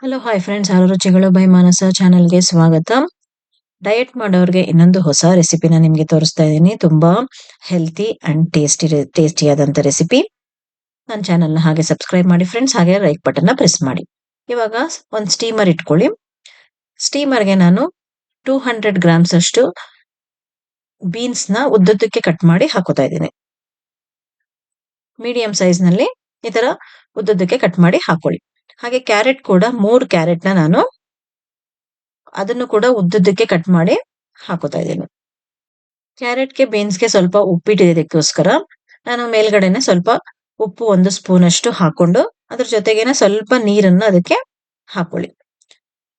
Hello hi friends, ಆರು ರುಚಿಗಳು by ಮಾನಸ ಚಾನೆಲ್ಗೆ ಸ್ವಾಗತ. ಡಯಟ್ ಮಾಡೋರಿಗೆ ಇನ್ನೊಂದು ಹೊಸ ರೆಸಿಪಿನ ನಿಮಗೆ ತೋರಿಸ್ತಾ ಇದ್ದೀನಿ. ತುಂಬಾ ಹೆಲ್ತಿ ಅಂಡ್ ಟೇಸ್ಟಿಯಾದಂಥ ರೆಸಿಪಿ. ನನ್ನ ಚಾನೆಲ್ನ ಹಾಗೆ ಸಬ್ಸ್ಕ್ರೈಬ್ ಮಾಡಿ ಫ್ರೆಂಡ್ಸ್, ಹಾಗೆ ಲೈಕ್ ಬಟನ್ನ ಪ್ರೆಸ್ ಮಾಡಿ. ಇವಾಗ ಒಂದು ಸ್ಟೀಮರ್ ಇಟ್ಕೊಳ್ಳಿ. ಸ್ಟೀಮರ್ಗೆ ನಾನು 200 ಗ್ರಾಮ್ಸ್ ಅಷ್ಟು ಬೀನ್ಸ್ನ ಉದ್ದುದ್ದಕ್ಕೆ ಕಟ್ ಮಾಡಿ ಹಾಕೋತಾ ಇದ್ದೀನಿ. ಮೀಡಿಯಂ ಸೈಜ್ನಲ್ಲಿ ಈ ತರ ಉದ್ದುದ್ದಕ್ಕೆ ಕಟ್ ಮಾಡಿ ಹಾಕೊಳ್ಳಿ. ಹಾಗೆ ಕ್ಯಾರೆಟ್ ಕೂಡ 3 ಕ್ಯಾರೆಟ್ನ ನಾನು ಅದನ್ನು ಕೂಡ ಉದ್ದುದ್ದಕ್ಕೆ ಕಟ್ ಮಾಡಿ ಹಾಕೋತಾ ಇದ್ದೀನಿ. ಕ್ಯಾರೆಟ್ಗೆ ಬೀನ್ಸ್ಗೆ ಸ್ವಲ್ಪ ಉಪ್ಪಿಟ್ಟಿದ್ದಕ್ಕೋಸ್ಕರ ನಾನು ಮೇಲ್ಗಡೆನೆ ಸ್ವಲ್ಪ ಉಪ್ಪು 1 ಸ್ಪೂನ್ ಅಷ್ಟು ಹಾಕೊಂಡು ಅದ್ರ ಜೊತೆಗೇನೆ ಸ್ವಲ್ಪ ನೀರನ್ನ ಅದಕ್ಕೆ ಹಾಕೊಳ್ಳಿ.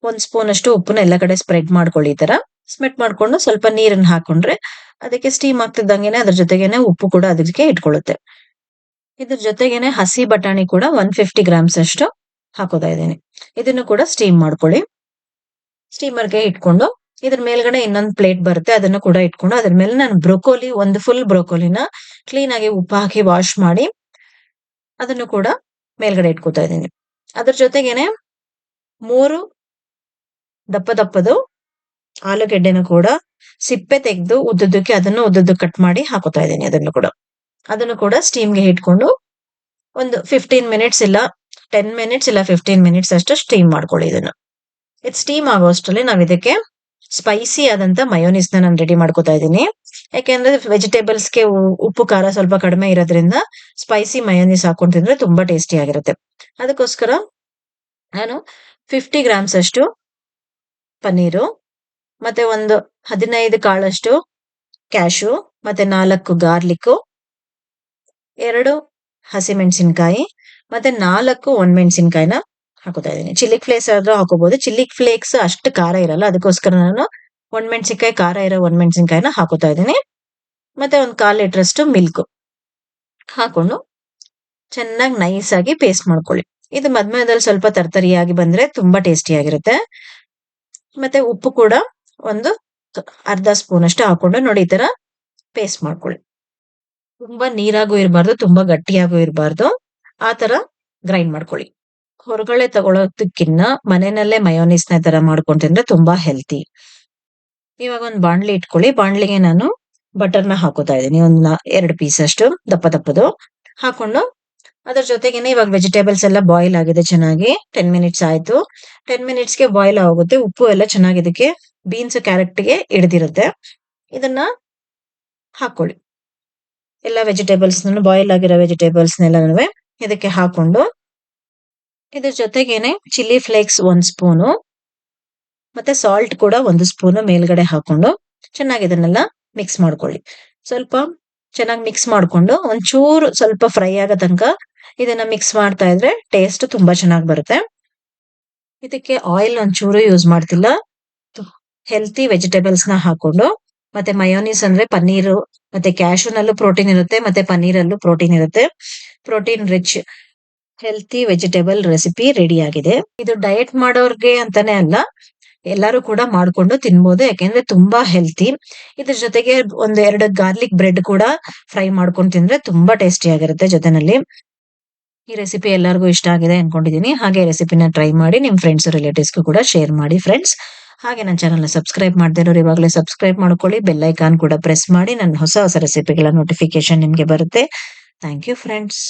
1 ಸ್ಪೂನ್ ಅಷ್ಟು ಉಪ್ಪನ್ನ ಎಲ್ಲ ಕಡೆ ಸ್ಪ್ರೆಡ್ ಮಾಡ್ಕೊಳ್ಳಿ. ಈ ತರ ಸ್ಪ್ರೆಡ್ ಮಾಡ್ಕೊಂಡು ಸ್ವಲ್ಪ ನೀರನ್ನ ಹಾಕೊಂಡ್ರೆ ಅದಕ್ಕೆ ಸ್ಟೀಮ್ ಆಗ್ತಿದ್ದಂಗೆನೆ ಅದ್ರ ಜೊತೆಗೇನೆ ಉಪ್ಪು ಕೂಡ ಅದಕ್ಕೆ ಇಟ್ಕೊಳ್ಳುತ್ತೆ. ಇದ್ರ ಜೊತೆಗೇನೆ ಹಸಿ ಬಟಾಣಿ ಕೂಡ 150 ಗ್ರಾಮ್ಸ್ ಅಷ್ಟು ಹಾಕೋತಾ ಇದ್ದೀನಿ. ಇದನ್ನು ಕೂಡ ಸ್ಟೀಮ್ ಮಾಡ್ಕೊಳ್ಳಿ. ಸ್ಟೀಮರ್ಗೆ ಇಟ್ಕೊಂಡು ಇದ್ರ ಮೇಲ್ಗಡೆ ಇನ್ನೊಂದು ಪ್ಲೇಟ್ ಬರುತ್ತೆ, ಅದನ್ನು ಕೂಡ ಇಟ್ಕೊಂಡು ಅದ್ರ ಮೇಲೆ ನಾನು ಬ್ರೊಕೋಲಿ, ಒಂದು ಫುಲ್ ಬ್ರೊಕೋಲಿನ ಕ್ಲೀನ್ ಆಗಿ ಉಪ್ಪು ಹಾಕಿ ವಾಶ್ ಮಾಡಿ ಅದನ್ನು ಕೂಡ ಮೇಲ್ಗಡೆ ಇಟ್ಕೋತಾ ಇದ್ದೀನಿ. ಅದ್ರ ಜೊತೆಗೇನೆ 3 ದಪ್ಪದು ಆಲೂಗೆಡ್ಡೆನ ಕೂಡ ಸಿಪ್ಪೆ ತೆಗೆದು ಉದ್ದುದ್ದಕ್ಕೆ ಅದನ್ನು ಉದ್ದುದ್ದಕ್ಕೆ ಕಟ್ ಮಾಡಿ ಹಾಕೋತಾ ಇದ್ದೀನಿ. ಅದನ್ನು ಕೂಡ ಸ್ಟೀಮ್ಗೆ ಇಟ್ಕೊಂಡು ಒಂದು 15 ಮಿನಿಟ್ಸ್ ಇಲ್ಲ 10 ಮಿನಿಟ್ಸ್ ಇಲ್ಲ 15 ಮಿನಿಟ್ಸ್ ಅಷ್ಟು ಸ್ಟೀಮ್ ಮಾಡ್ಕೊಳ್ಳಿ. ಇದು ಸ್ಟೀಮ್ ಆಗೋ ಅಷ್ಟರಲ್ಲಿ ನಾವು ಇದಕ್ಕೆ ಸ್ಪೈಸಿ ಆದಂತ ಮಯೋನೀಸ್ನ ನಾನು ರೆಡಿ ಮಾಡ್ಕೋತಾ ಇದ್ದೀನಿ. ಯಾಕೆಂದ್ರೆ ವೆಜಿಟೇಬಲ್ಸ್ಗೆ ಉಪ್ಪು ಖಾರ ಸ್ವಲ್ಪ ಕಡಿಮೆ ಇರೋದ್ರಿಂದ ಸ್ಪೈಸಿ ಮಯೋನೀಸ್ ಹಾಕೊಂಡು ತಿಂದ್ರೆ ತುಂಬಾ ಟೇಸ್ಟಿ ಆಗಿರುತ್ತೆ. ಅದಕ್ಕೋಸ್ಕರ ನಾನು 50 ಗ್ರಾಮ್ಸ್ ಅಷ್ಟು ಪನ್ನೀರು, ಮತ್ತೆ ಒಂದು 15 ಕಾಳಷ್ಟು ಕ್ಯಾಶು, ಮತ್ತೆ 4 ಗಾರ್ಲಿಕ್, 2 ಹಸಿಮೆಣಸಿನಕಾಯಿ, ಮತ್ತೆ 4 ಒಣಮೆಣಸಿನಕಾಯಿನ ಹಾಕೋತಾ ಇದ್ದೀನಿ. ಚಿಲ್ಲಿ ಫ್ಲೇಕ್ಸ್ ಆದ್ರೂ ಹಾಕೋಬಹುದು. ಚಿಲ್ಲಿ ಫ್ಲೇಕ್ಸ್ ಅಷ್ಟು ಖಾರ ಇರಲ್ಲ, ಅದಕ್ಕೋಸ್ಕರ ನಾನು ಒಣಮೆಣಸಿನಕಾಯಿ, ಖಾರ ಇರೋ ಒಣಮೆಣಸಿನಕಾಯಿನ ಹಾಕೋತಾ ಇದ್ದೀನಿ. ಮತ್ತೆ ಒಂದು 1/4 ಲೀಟರ್ ಮಿಲ್ಕ್ ಹಾಕೊಂಡು ಚೆನ್ನಾಗಿ ನೈಸ್ ಆಗಿ ಪೇಸ್ಟ್ ಮಾಡ್ಕೊಳ್ಳಿ. ಇದು ಮಧ್ಯದಲ್ಲಿ ಸ್ವಲ್ಪ ತರ್ತರಿಯಾಗಿ ಬಂದ್ರೆ ತುಂಬಾ ಟೇಸ್ಟಿ ಆಗಿರುತ್ತೆ. ಮತ್ತೆ ಉಪ್ಪು ಕೂಡ ಒಂದು ಅರ್ಧ ಸ್ಪೂನ್ ಅಷ್ಟು ಹಾಕೊಂಡು ನೋಡಿ ಈ ತರ ಪೇಸ್ಟ್ ಮಾಡ್ಕೊಳ್ಳಿ. ತುಂಬಾ ನೀರಾಗೂ ಇರಬಾರ್ದು, ತುಂಬಾ ಗಟ್ಟಿಯಾಗೂ ಇರಬಾರ್ದು, ಆ ತರ ಗ್ರೈಂಡ್ ಮಾಡ್ಕೊಳ್ಳಿ. ಹೊರಗಡೆ ತಗೊಳೋದಕ್ಕಿನ್ನ ಮನೆಯಲ್ಲೇ ಮಯೋನೀಸ್ನ ತರ ಮಾಡ್ಕೊಂಡು ತಿಂದ್ರೆ ತುಂಬಾ ಹೆಲ್ತಿ. ಇವಾಗ ಒಂದು ಬಾಣ್ಲಿ ಇಟ್ಕೊಳ್ಳಿ. ಬಾಣ್ಲಿಗೆ ನಾನು ಬಟರ್ನ ಹಾಕೋತಾ ಇದ್ದೀನಿ, ಒಂದು 2 ಪೀಸ್ ಅಷ್ಟು ದಪ್ಪದು ಹಾಕೊಂಡು ಅದ್ರ ಜೊತೆಗೇನೆ ಇವಾಗ ವೆಜಿಟೇಬಲ್ಸ್ ಎಲ್ಲ ಬಾಯ್ಲ್ ಆಗಿದೆ ಚೆನ್ನಾಗಿ. 10 ಮಿನಿಟ್ಸ್ ಆಯ್ತು. 10 ಮಿನಿಟ್ಸ್ಗೆ ಬಾಯ್ಲ್ ಆಗುತ್ತೆ. ಉಪ್ಪು ಎಲ್ಲ ಚೆನ್ನಾಗಿ ಇದಕ್ಕೆ ಬೀನ್ಸ್ ಕ್ಯಾರೆಟ್ಗೆ ಹಿಡಿದಿರುತ್ತೆ. ಇದನ್ನ ಹಾಕೊಳ್ಳಿ. ಎಲ್ಲ ವೆಜಿಟೇಬಲ್ಸ್ ಬಾಯ್ಲ್ ಆಗಿರೋ ವೆಜಿಟೇಬಲ್ಸ್ನೆಲ್ಲನೂ ಇದಕ್ಕೆ ಹಾಕೊಂಡು ಇದ್ರ ಜೊತೆಗೇನೆ ಚಿಲ್ಲಿ ಫ್ಲೇಕ್ಸ್ 1 ಸ್ಪೂನು ಮತ್ತೆ ಸಾಲ್ಟ್ ಕೂಡ 1 ಸ್ಪೂನು ಮೇಲ್ಗಡೆ ಹಾಕೊಂಡು ಚೆನ್ನಾಗಿ ಇದನ್ನೆಲ್ಲ ಮಿಕ್ಸ್ ಮಾಡ್ಕೊಳ್ಳಿ. ಸ್ವಲ್ಪ ಚೆನ್ನಾಗಿ ಮಿಕ್ಸ್ ಮಾಡ್ಕೊಂಡು ಒಂಚೂರು ಸ್ವಲ್ಪ ಫ್ರೈ ಆಗೋ ತನಕ ಇದನ್ನ ಮಿಕ್ಸ್ ಮಾಡ್ತಾ ಇದ್ರೆ ಟೇಸ್ಟ್ ತುಂಬಾ ಚೆನ್ನಾಗಿ ಬರುತ್ತೆ. ಇದಕ್ಕೆ ಆಯಿಲ್ ಒಂಚೂರು ಯೂಸ್ ಮಾಡ್ತಿಲ್ಲ. ಹೆಲ್ತಿ ವೆಜಿಟೇಬಲ್ಸ್ ನ ಹಾಕೊಂಡು ಮತ್ತೆ ಮಯೋನೀಸ್ ಅಂದ್ರೆ ಪನ್ನೀರು ಮತ್ತೆ ಕ್ಯಾಶುನಲ್ಲೂ ಪ್ರೋಟೀನ್ ಇರುತ್ತೆ, ಮತ್ತೆ ಪನ್ನೀರಲ್ಲೂ ಪ್ರೋಟೀನ್ ಇರುತ್ತೆ. Protein rich healthy vegetable recipe ready ಆಗಿದೆ. ಇದು ಡಯಟ್ ಮಾಡೋರ್ಗೆ ಅಂತಾನೆ ಅಲ್ಲ, ಎಲ್ಲರೂ ಕೂಡ ಮಾಡ್ಕೊಂಡು ತಿನ್ಬೋದು, ಯಾಕೆಂದ್ರೆ ತುಂಬಾ ಹೆಲ್ತಿ. ಇದ್ರ ಜೊತೆಗೆ 1-2 ಗಾರ್ಲಿಕ್ ಬ್ರೆಡ್ ಕೂಡ ಫ್ರೈ ಮಾಡ್ಕೊಂಡು ತಿಂದ್ರೆ ತುಂಬಾ ಟೇಸ್ಟಿ ಆಗಿರುತ್ತೆ ಜೊತೆನಲ್ಲಿ. ಈ ರೆಸಿಪಿ ಎಲ್ಲರಿಗೂ ಇಷ್ಟ ಆಗಿದೆ ಅನ್ಕೊಂಡಿದೀನಿ. ಹಾಗೆ ರೆಸಿಪಿನ ಟ್ರೈ ಮಾಡಿ ನಿಮ್ ಫ್ರೆಂಡ್ಸ್ ರಿಲೇಟಿವ್ಸ್ಗೂ ಕೂಡ ಶೇರ್ ಮಾಡಿ ಫ್ರೆಂಡ್ಸ್. ಹಾಗೆ ನನ್ನ ಚಾನಲ್ನ ಸಬ್ಸ್ಕ್ರೈಬ್ ಮಾಡದೇ ಇರೋರು ಇವಾಗಲೇ ಸಬ್ಸ್ಕ್ರೈಬ್ ಮಾಡ್ಕೊಳ್ಳಿ. ಬೆಲ್ ಐಕಾನ್ ಕೂಡ ಪ್ರೆಸ್ ಮಾಡಿ ನನ್ನ ಹೊಸ ರೆಸಿಪಿಗಳ ನೋಟಿಫಿಕೇಶನ್ ನಿಮ್ಗೆ ಬರುತ್ತೆ. Thank you friends.